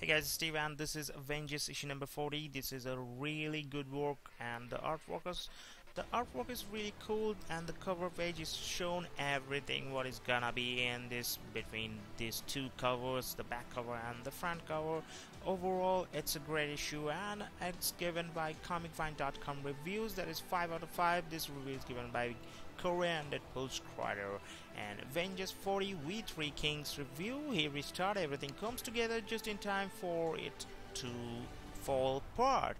Hey guys, Steve, and this is Avengers issue number 40. This is a really good work, and the artwork is really cool, and the cover page is shown everything what is gonna be in this between these two covers, the back cover and the front cover. Overall, it's a great issue, and it's given by comicvine.com reviews. That is 5 out of 5. This review is given by Korean Undeadpool Schroeder. And Avengers 40 We Three Kings review. Here we start. Everything comes together just in time for it to fall apart.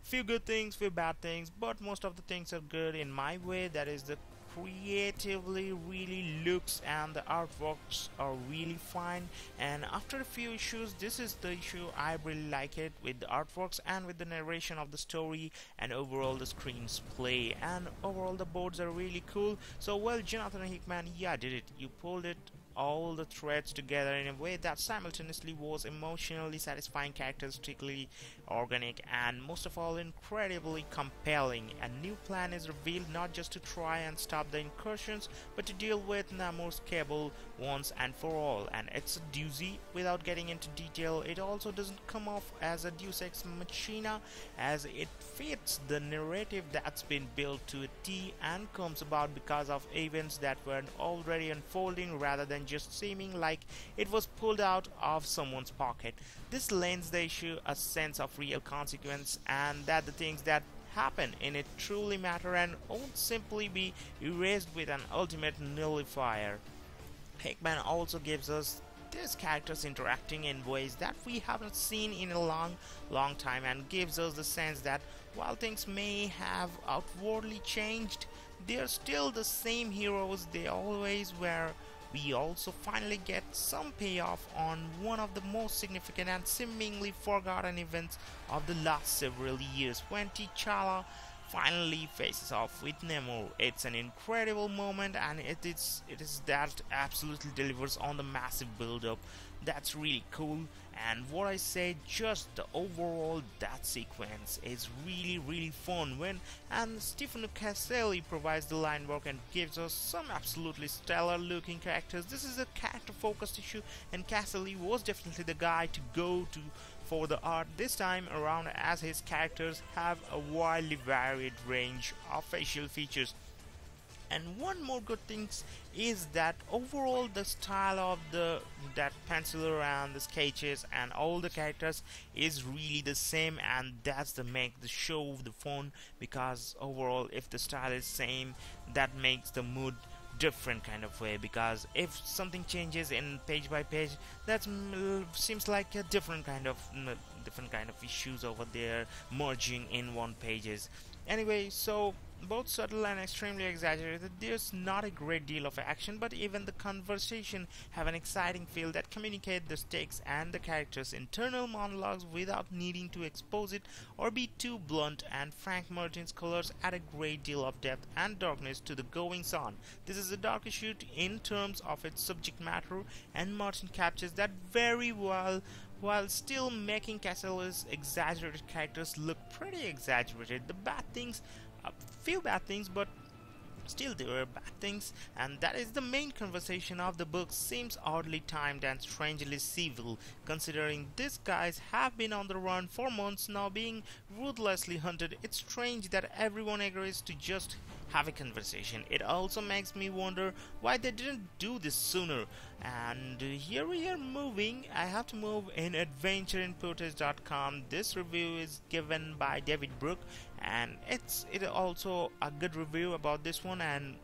Few good things, few bad things, but most of the things are good in my way. That is, the creatively really looks and the artworks are really fine. And after a few issues, this is the issue I really like it, with the artworks and with the narration of the story, and overall the screenplay, and overall the boards are really cool. So well, Jonathan Hickman, yeah, did it. You pulled it all the threads together in a way that simultaneously was emotionally satisfying, characteristically organic, and most of all incredibly compelling. A new plan is revealed, not just to try and stop the incursions, but to deal with Namor's cable once and for all. And it's a doozy. Without getting into detail, it also doesn't come off as a Deus Ex Machina, as it fits the narrative that's been built to a T and comes about because of events that were already unfolding, rather than just seeming like it was pulled out of someone's pocket. This lends the issue a sense of real consequence, and that the things that happen in it truly matter and won't simply be erased with an ultimate nullifier. Hickman also gives us these characters interacting in ways that we haven't seen in a long time, and gives us the sense that while things may have outwardly changed, they are still the same heroes they always were. We also finally get some payoff on one of the most significant and seemingly forgotten events of the last several years, when T'Challa finally faces off with Namor. It's an incredible moment, and it is that absolutely delivers on the massive build-up. That's really cool. And what I say, just the overall that sequence is really fun when, and Stephen Caselli provides the line work and gives us some absolutely stellar looking characters. This is a character focused issue, and Caselli was definitely the guy to go to for the art this time around, as his characters have a wildly varied range of facial features. And one more good thing is that overall the style of that penciler and the sketches and all the characters is really the same, and that's the make the show the fun, because overall if the style is same, that makes the mood different kind of way, because if something changes in page by page, that seems like a different kind of issues over there merging in one pages. Anyway, so both subtle and extremely exaggerated, there's not a great deal of action, but even the conversation have an exciting feel that communicate the stakes and the characters' internal monologues without needing to expose it or be too blunt. And Frank Martin's colors add a great deal of depth and darkness to the goings on. This is a dark issue in terms of its subject matter, and Martin captures that very well, while still making Caselli's exaggerated characters look pretty exaggerated. The bad things, a few bad things, but still there were bad things, and that is the main conversation of the book seems oddly timed and strangely civil, considering these guys have been on the run for months now, being ruthlessly hunted. It's strange that everyone agrees to just have a conversation. It also makes me wonder why they didn't do this sooner. And here we are moving. I have to move in adventureinputters.com. This review is given by David Brooke, and it's also a good review about this one, and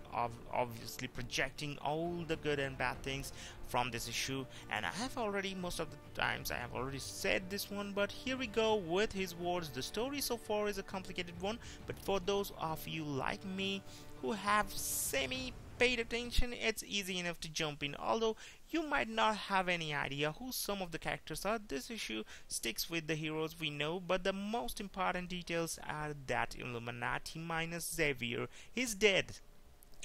obviously projecting all the good and bad things from this issue. And I have already, most of the times I have already said this one, but here we go with his words. The story so far is a complicated one, but for those of you like me who have semi paid attention, it's easy enough to jump in. Although you might not have any idea who some of the characters are, this issue sticks with the heroes we know, but the most important details are that Illuminati minus Xavier is dead,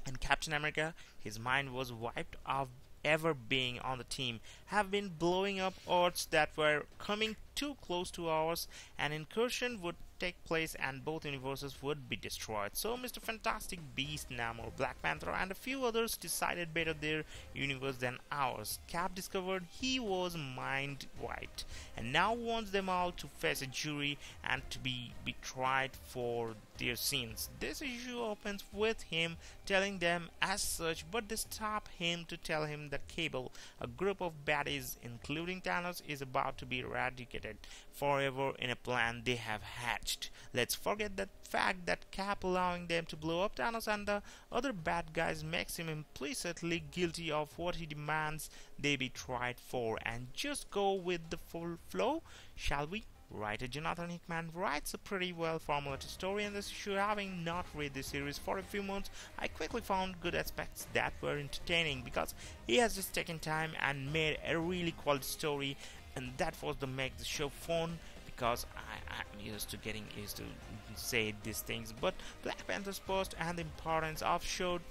and Captain America, his mind was wiped off ever being on the team, have been blowing up Earths that were coming too close to ours, an incursion would take place and both universes would be destroyed. So Mr. Fantastic Beast, Namor, Black Panther, and a few others decided better their universe than ours. Cap discovered he was mind wiped and now wants them all to face a jury and to be tried for their sins. This issue opens with him telling them as such, but they stop him to tell him that Cable, a group of baddies including Thanos, is about to be eradicated forever in a plan they have hatched. Let's forget the fact that Cap allowing them to blow up Thanos and the other bad guys makes him implicitly guilty of what he demands they be tried for, and just go with the full flow, shall we? Writer Jonathan Hickman writes a pretty well formulated story in this issue. Having not read this series for a few months, I quickly found good aspects that were entertaining because he has just taken time and made a really quality story, and that was the make the show fun because I'm getting used to say these things. But Black Panther's post and the importance of showed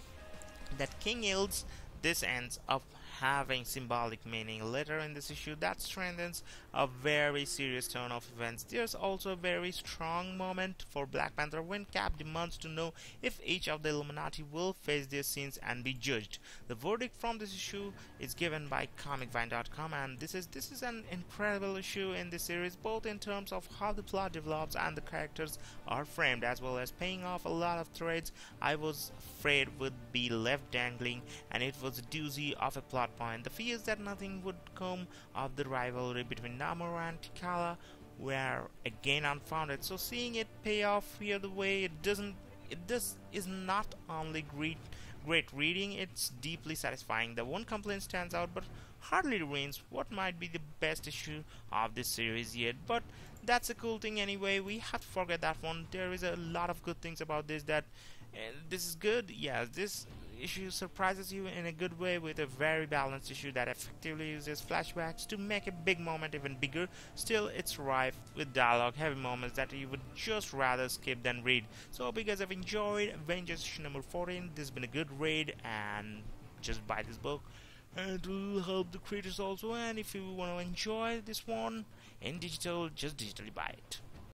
that King yields this ends up having symbolic meaning later in this issue that strengthens a very serious turn of events. There's also a very strong moment for Black Panther when Cap demands to know if each of the Illuminati will face their sins and be judged. The verdict from this issue is given by comicvine.com, and this is an incredible issue in this series, both in terms of how the plot develops and the characters are framed, as well as paying off a lot of threads I was afraid would be left dangling, and it was a doozy of a plot point. The fears that nothing would come of the rivalry between Namor and T'Challa were again unfounded. So seeing it pay off here the way it is not only great reading, it's deeply satisfying. The one complaint stands out but hardly ruins what might be the best issue of this series yet, but that's a cool thing anyway. We have to forget that one. There is a lot of good things about this that this is good. Yeah, this issue surprises you in a good way with a very balanced issue that effectively uses flashbacks to make a big moment even bigger. Still, it's rife with dialogue, heavy moments that you would just rather skip than read. So hope you guys have enjoyed Avengers issue number 14. This has been a good read, and just buy this book and it will help the creators also. And if you want to enjoy this one in digital, just digitally buy it.